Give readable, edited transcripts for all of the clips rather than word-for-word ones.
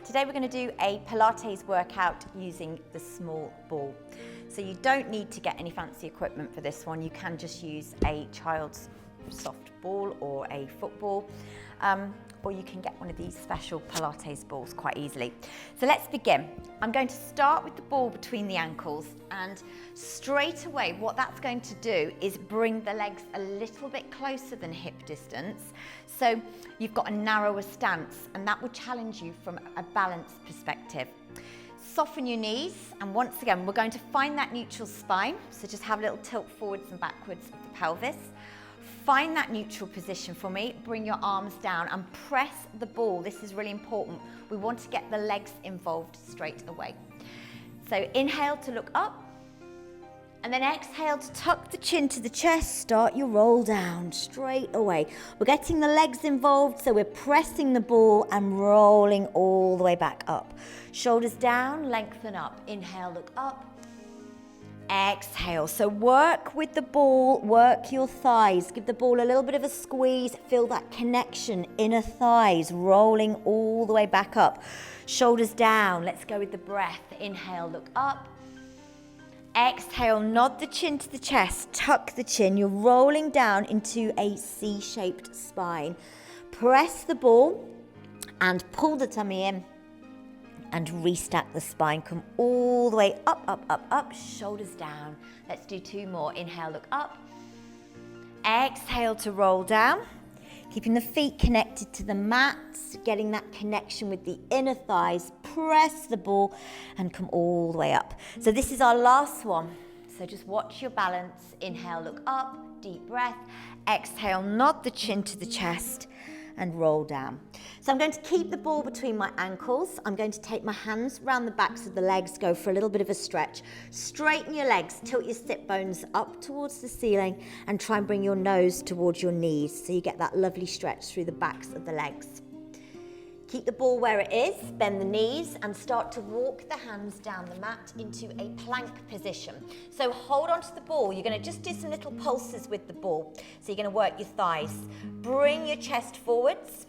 Today we're going to do a Pilates workout using the small ball. So you don't need to get any fancy equipment for this one. You can just use a child's soft ball or a football, or you can get one of these special Pilates balls quite easily. So let's begin. I'm going to start with the ball between the ankles, and straight away what that's going to do is bring the legs a little bit closer than hip distance. So you've got a narrower stance, and that will challenge you from a balance perspective. Soften your knees, and once again we're going to find that neutral spine, so just have a little tilt forwards and backwards of the pelvis. Find that neutral position for me, bring your arms down and press the ball. This is really important. We want to get the legs involved straight away. So inhale to look up, and then exhale to tuck the chin to the chest. Start your roll down straight away. We're getting the legs involved, so we're pressing the ball and rolling all the way back up. Shoulders down, lengthen up. Inhale, look up. Exhale. So work with the ball, work your thighs. Give the ball a little bit of a squeeze. Feel that connection, inner thighs, rolling all the way back up. Shoulders down. Let's go with the breath. Inhale, look up. Exhale, nod the chin to the chest, tuck the chin. You're rolling down into a C-shaped spine. Press the ball and pull the tummy in and restack the spine. Come all the way up, up, up, up, shoulders down. Let's do two more. Inhale, look up. Exhale to roll down. Keeping the feet connected to the mat, getting that connection with the inner thighs. Press the ball and come all the way up. So this is our last one. So just watch your balance. Inhale, look up, deep breath. Exhale, nod the chin to the chest and roll down. So I'm going to keep the ball between my ankles. I'm going to take my hands around the backs of the legs, go for a little bit of a stretch. Straighten your legs, tilt your sit bones up towards the ceiling and try and bring your nose towards your knees so you get that lovely stretch through the backs of the legs. Keep the ball where it is, bend the knees and start to walk the hands down the mat into a plank position. So hold onto the ball. You're going to just do some little pulses with the ball. So you're going to work your thighs. Bring your chest forwards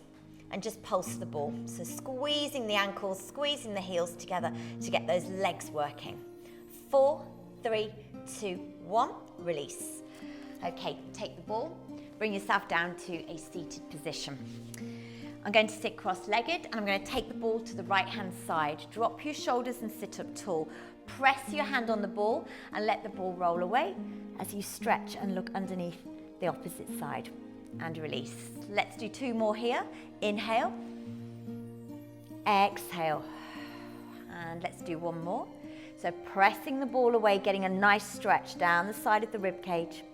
and just pulse the ball. So squeezing the ankles, squeezing the heels together to get those legs working. 4, 3, 2, 1, release. Okay, take the ball, bring yourself down to a seated position. I'm going to sit cross-legged and I'm going to take the ball to the right-hand side. Drop your shoulders and sit up tall. Press your hand on the ball and let the ball roll away as you stretch and look underneath the opposite side and release. Let's do two more here. Inhale, exhale, and let's do one more. So pressing the ball away, getting a nice stretch down the side of the rib cage,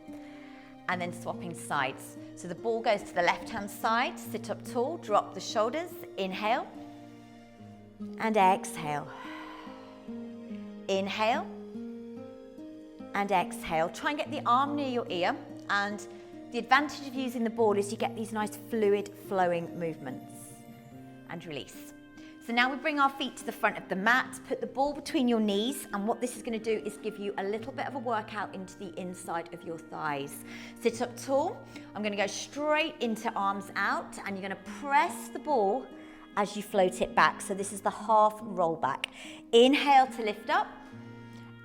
and then swapping sides. So the ball goes to the left-hand side, sit up tall, drop the shoulders, inhale, and exhale. Inhale, and exhale. Try and get the arm near your ear, and the advantage of using the ball is you get these nice fluid flowing movements. And release. So now we bring our feet to the front of the mat, put the ball between your knees, and what this is going to do is give you a little bit of a workout into the inside of your thighs. Sit up tall. I'm going to go straight into arms out, and you're going to press the ball as you float it back. So this is the half roll back. Inhale to lift up.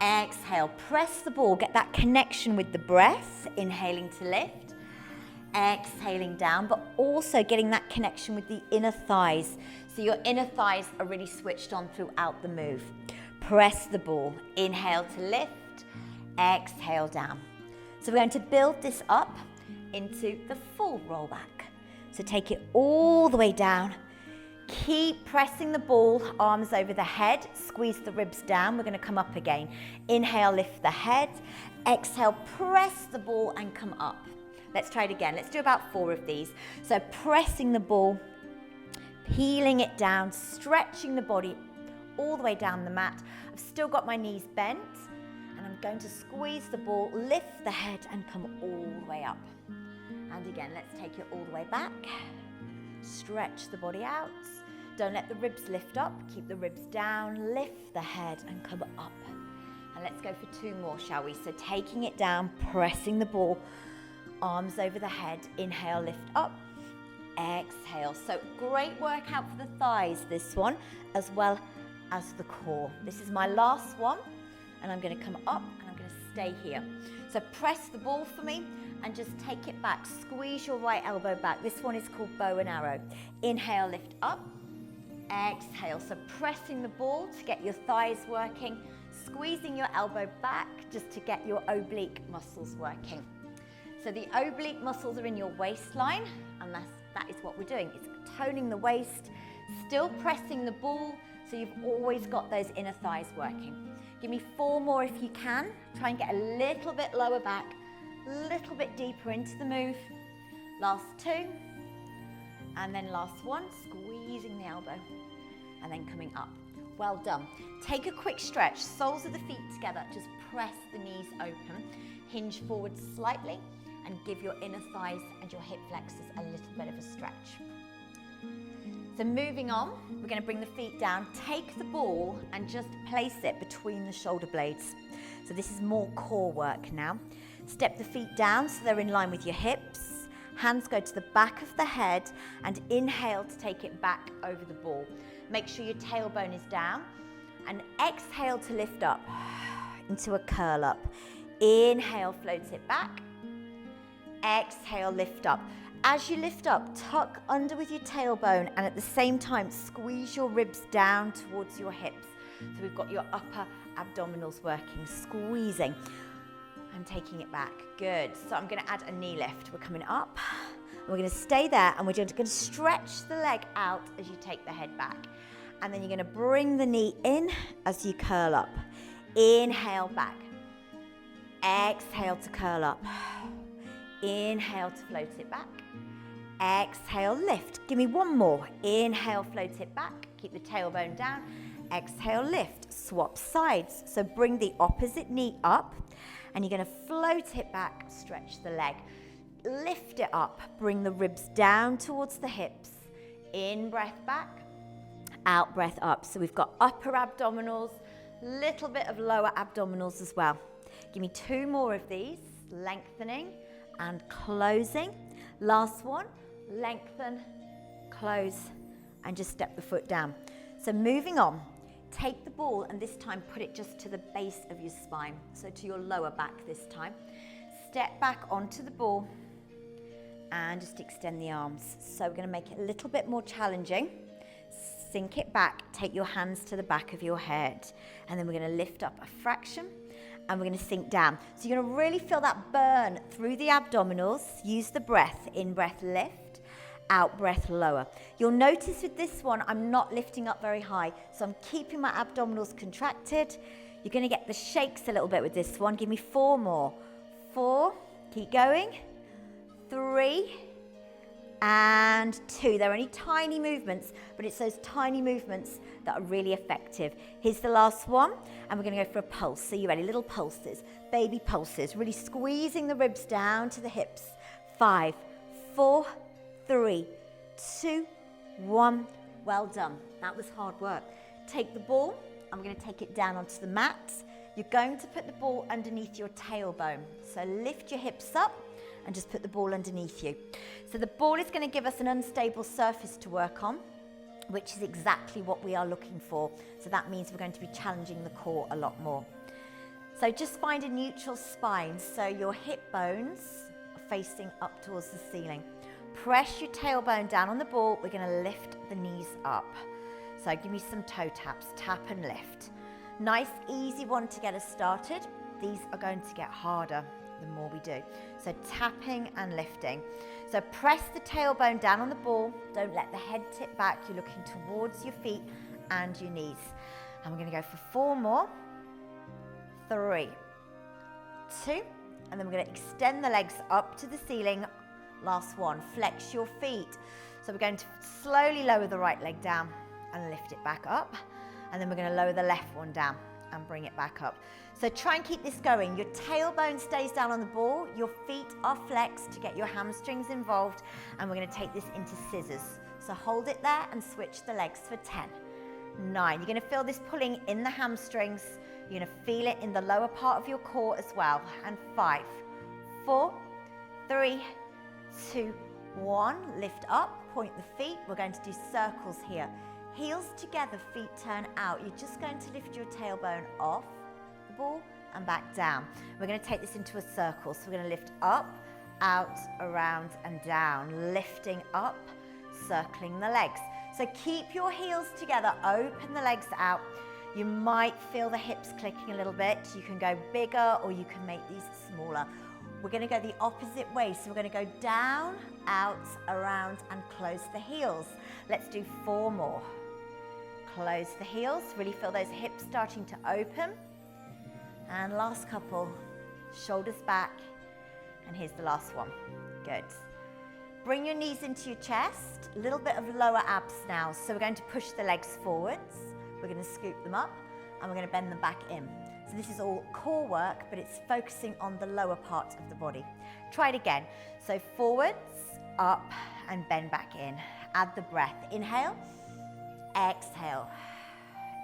Exhale, press the ball, get that connection with the breath, inhaling to lift. Exhaling down, but also getting that connection with the inner thighs. So your inner thighs are really switched on throughout the move. Press the ball. Inhale to lift. Exhale down. So we're going to build this up into the full roll back. So take it all the way down. Keep pressing the ball, arms over the head. Squeeze the ribs down. We're going to come up again. Inhale, lift the head. Exhale, press the ball and come up. Let's try it again. Let's do about 4 of these. So pressing the ball, peeling it down, stretching the body all the way down the mat. I've still got my knees bent, and I'm going to squeeze the ball, lift the head and come all the way up. And again, let's take it all the way back. Stretch the body out. Don't let the ribs lift up. Keep the ribs down, lift the head and come up. And let's go for 2 more, shall we? So taking it down, pressing the ball, arms over the head. Inhale, lift up. exhale. So great workout for the thighs, this one, as well as the core. This is my last one, and I'm going to come up and I'm going to stay here. So press the ball for me and just take it back. Squeeze your right elbow back. This one is called bow and arrow. Inhale, lift up. Exhale. So pressing the ball to get your thighs working, squeezing your elbow back just to get your oblique muscles working. So the oblique muscles are in your waistline, and that is what we're doing. It's toning the waist, still pressing the ball, so you've always got those inner thighs working. Give me 4 more if you can. Try and get a little bit lower back, a little bit deeper into the move. Last 2, and then last 1, squeezing the elbow, and then coming up. Well done. Take a quick stretch, soles of the feet together, just press the knees open, hinge forward slightly, and give your inner thighs and your hip flexors a little bit of a stretch. So moving on, we're going to bring the feet down, take the ball and just place it between the shoulder blades. So this is more core work now. Step the feet down so they're in line with your hips. Hands go to the back of the head and inhale to take it back over the ball. Make sure your tailbone is down and exhale to lift up into a curl up. Inhale, float it back. Exhale, lift up. As you lift up, tuck under with your tailbone and at the same time squeeze your ribs down towards your hips. So we've got your upper abdominals working, squeezing and taking it back. Good. So I'm going to add a knee lift. We're coming up. We're going to stay there and we're just going to stretch the leg out as you take the head back. And then you're going to bring the knee in as you curl up. Inhale back. Exhale to curl up. Inhale to float it back. Exhale, lift. Give me 1 more. Inhale, float it back. Keep the tailbone down. Exhale, lift. Swap sides. So bring the opposite knee up and you're going to float it back, stretch the leg. Lift it up. Bring the ribs down towards the hips. In breath back, out breath up. So we've got upper abdominals, little bit of lower abdominals as well. Give me 2 more of these. Lengthening and closing. Last one, lengthen, close, and just step the foot down. So moving on, take the ball and this time put it just to the base of your spine, so to your lower back this time. Step back onto the ball and just extend the arms. So we're going to make it a little bit more challenging. Sink it back, take your hands to the back of your head, and then we're going to lift up a fraction and we're going to sink down. So you're going to really feel that burn through the abdominals. Use the breath. In breath, lift. Out breath, lower. You'll notice with this one, I'm not lifting up very high. So I'm keeping my abdominals contracted. You're going to get the shakes a little bit with this one. Give me 4 more. 4. Keep going. 3. And 2. They're only tiny movements, but it's those tiny movements that are really effective. Here's the last one, and we're going to go for a pulse. So you ready? Little pulses, baby pulses, really squeezing the ribs down to the hips. 5, 4, 3, 2, 1. Well done. That was hard work. Take the ball, and we're going to take it down onto the mat. You're going to put the ball underneath your tailbone. So lift your hips up and just put the ball underneath you. So the ball is going to give us an unstable surface to work on, which is exactly what we are looking for. So that means we're going to be challenging the core a lot more. So just find a neutral spine, so your hip bones are facing up towards the ceiling. Press your tailbone down on the ball. We're going to lift the knees up. So give me some toe taps, tap and lift. Nice, easy one to get us started. These are going to get harder the more we do. So tapping and lifting. So press the tailbone down on the ball. Don't let the head tip back. You're looking towards your feet and your knees. And we're going to go for 4 more. 3, 2, and then we're going to extend the legs up to the ceiling. Last one, flex your feet. So we're going to slowly lower the right leg down and lift it back up. And then we're going to lower the left one down and bring it back up. So try and keep this going. Your tailbone stays down on the ball. Your feet are flexed to get your hamstrings involved. And we're going to take this into scissors. So hold it there and switch the legs for 10, 9. You're going to feel this pulling in the hamstrings. You're going to feel it in the lower part of your core as well. And 5, 4, 3, 2, 1. Lift up. point the feet. We're going to do circles here. Heels together, feet turn out. You're just going to lift your tailbone off the ball and back down. We're going to take this into a circle. So we're going to lift up, out, around and down. Lifting up, circling the legs. So keep your heels together, open the legs out. You might feel the hips clicking a little bit. You can go bigger or you can make these smaller. We're going to go the opposite way. So we're going to go down, out, around and close the heels. Let's do 4 more. Close the heels, really feel those hips starting to open. And last couple, shoulders back. And here's the last one. Good. Bring your knees into your chest, a little bit of lower abs now. So we're going to push the legs forwards. We're going to scoop them up and we're going to bend them back in. So this is all core work, but it's focusing on the lower part of the body. Try it again. So forwards, up and bend back in. Add the breath. Inhale, exhale,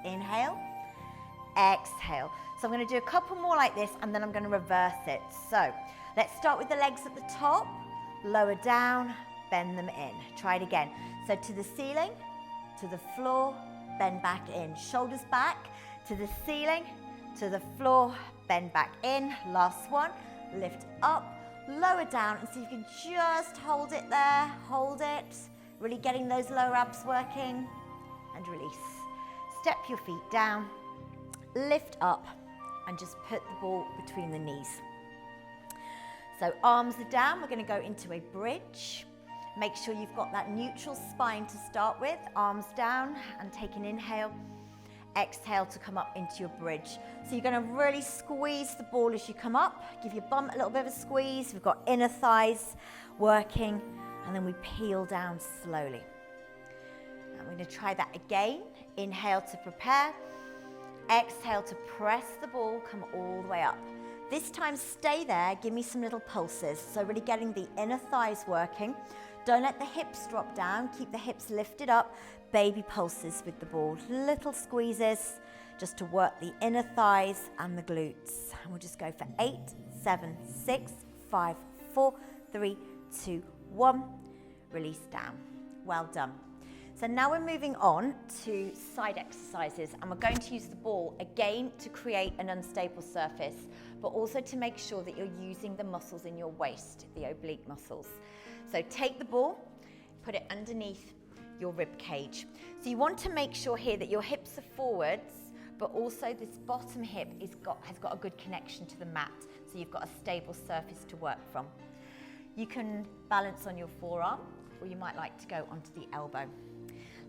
inhale, exhale. So I'm going to do a couple more like this and then I'm going to reverse it. So let's start with the legs at the top, lower down, bend them in. Try it again. So to the ceiling, to the floor, bend back in. Shoulders back, to the ceiling, to the floor, bend back in. Last one, lift up, lower down and see if you can just hold it there, hold it. Really getting those lower abs working and release. Step your feet down, lift up and just put the ball between the knees. So arms are down, we're going to go into a bridge. Make sure you've got that neutral spine to start with. Arms down and take an inhale. Exhale to come up into your bridge. So you're going to really squeeze the ball as you come up. Give your bum a little bit of a squeeze. We've got inner thighs working and then we peel down slowly. And we're going to try that again. Inhale to prepare. Exhale to press the ball, come all the way up. This time stay there, give me some little pulses. So really getting the inner thighs working. Don't let the hips drop down, keep the hips lifted up. Baby pulses with the ball, little squeezes just to work the inner thighs and the glutes. And we'll just go for 8, 7, 6, 5, 4, 3, 2, 1. Release down. Well done. So now we're moving on to side exercises and we're going to use the ball again to create an unstable surface, but also to make sure that you're using the muscles in your waist, the oblique muscles. So take the ball, put it underneath your rib cage. So you want to make sure here that your hips are forwards, but also this bottom hip has got a good connection to the mat, so you've got a stable surface to work from. You can balance on your forearm, or you might like to go onto the elbow.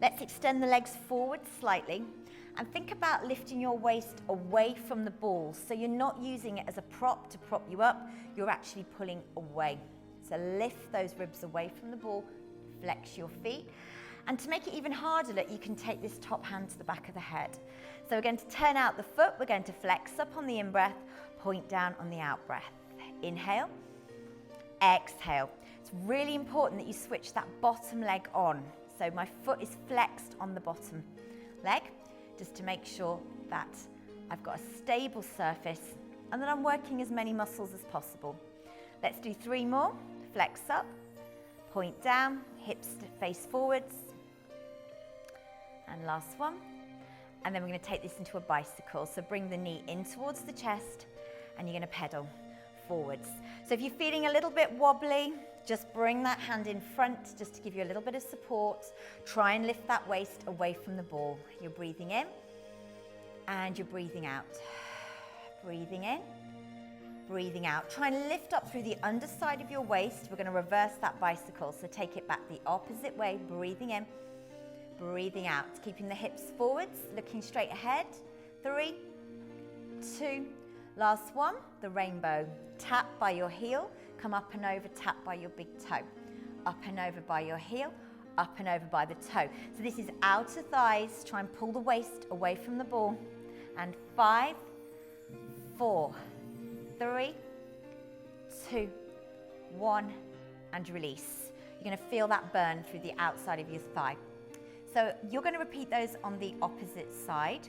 Let's extend the legs forward slightly and think about lifting your waist away from the ball. So you're not using it as a prop to prop you up, you're actually pulling away. So lift those ribs away from the ball, flex your feet. And to make it even harder, look, you can take this top hand to the back of the head. So we're going to turn out the foot, we're going to flex up on the in-breath, point down on the out-breath. Inhale, exhale. It's really important that you switch that bottom leg on. So my foot is flexed on the bottom leg, just to make sure that I've got a stable surface and that I'm working as many muscles as possible. Let's do 3 more. Flex up, point down, hips face forwards. And last one. And then we're going to take this into a bicycle. So bring the knee in towards the chest and you're going to pedal forwards. So if you're feeling a little bit wobbly, just bring that hand in front just to give you a little bit of support. Try and lift that waist away from the ball. You're breathing in and you're breathing out. Breathing in, breathing out. Try and lift up through the underside of your waist. We're going to reverse that bicycle. So take it back the opposite way. Breathing in, breathing out. Keeping the hips forwards, looking straight ahead. 3, 2, last one, the rainbow. Tap by your heel. Come up and over, tap by your big toe. Up and over by your heel, up and over by the toe. So this is outer thighs. Try and pull the waist away from the ball. And 5, 4, 3, 2, 1, and release. You're going to feel that burn through the outside of your thigh. So you're going to repeat those on the opposite side.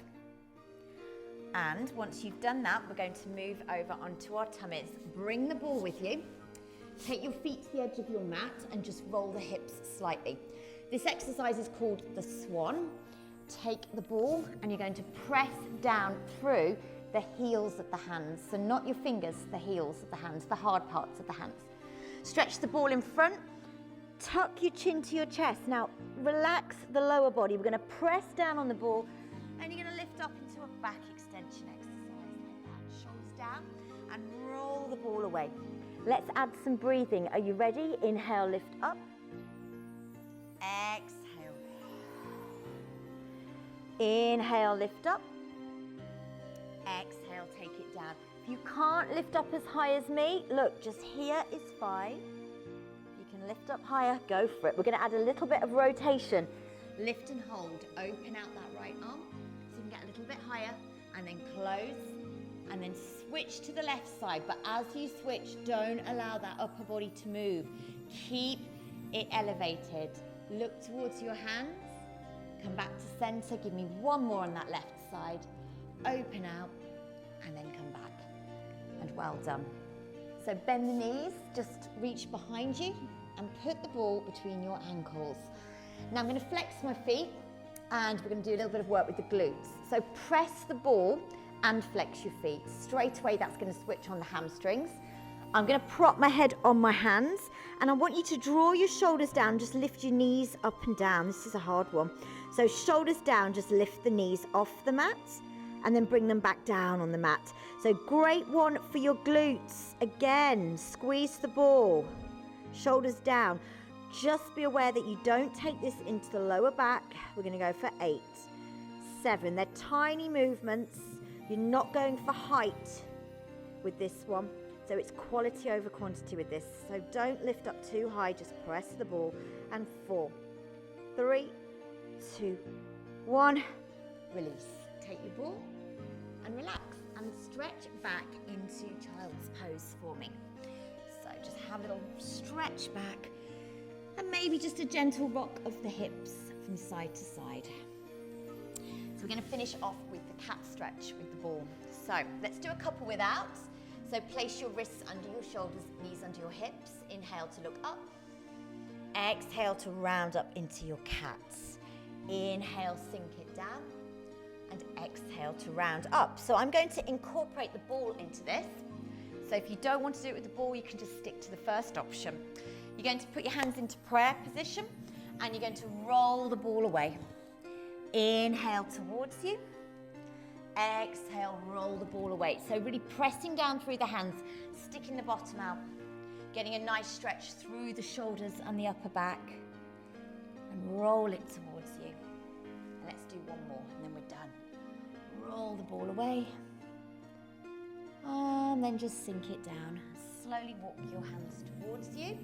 And once you've done that, we're going to move over onto our tummies. Bring the ball with you. Take your feet to the edge of your mat and just roll the hips slightly. This exercise is called the swan. Take the ball and you're going to press down through the heels of the hands. So not your fingers, the heels of the hands, the hard parts of the hands. Stretch the ball in front. Tuck your chin to your chest. Now relax the lower body. We're going to press down on the ball and you're going to lift up into a back extension exercise like that. Shoulders down and roll the ball away. Let's add some breathing. Are you ready? Inhale, lift up. Exhale. Inhale, lift up. Exhale, take it down. If you can't lift up as high as me, look, just here is fine. You can lift up higher, go for it. We're going to add a little bit of rotation. Lift and hold. Open out that right arm so you can get a little bit higher and then close and then switch to the left side. But as you switch, don't allow that upper body to move. Keep it elevated. Look towards your hands. Come back to center. Give me one more on that left side. Open out and then come back. And well done. So bend the knees, just reach behind you and put the ball between your ankles. Now I'm going to flex my feet and we're going to do a little bit of work with the glutes. So press the ball and flex your feet. Straight away that's going to switch on the hamstrings. I'm going to prop my head on my hands and I want you to draw your shoulders down, just lift your knees up and down. This is a hard one. So shoulders down, just lift the knees off the mat and then bring them back down on the mat. So great one for your glutes. Again, squeeze the ball, shoulders down. Just be aware that you don't take this into the lower back. We're going to go for 8, 7. They're tiny movements. You're not going for height with this one. So it's quality over quantity with this. So don't lift up too high, just press the ball. And 4, 3, 2, 1. Release. Take your ball and relax and stretch back into child's pose for me. So just have a little stretch back and maybe just a gentle rock of the hips from side to side. So we're going to finish off with the cat stretch with the ball. So let's do a couple without. So place your wrists under your shoulders, knees under your hips. Inhale to look up. Exhale to round up into your cats. Inhale, sink it down. And exhale to round up. So I'm going to incorporate the ball into this. So if you don't want to do it with the ball, you can just stick to the first option. You're going to put your hands into prayer position and you're going to roll the ball away. Inhale towards you. Exhale, roll the ball away. So really pressing down through the hands, sticking the bottom out, getting a nice stretch through the shoulders and the upper back, and roll it towards you. And let's do one more, and then we're done. Roll the ball away, and then just sink it down. Slowly walk your hands towards you.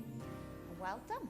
Well done.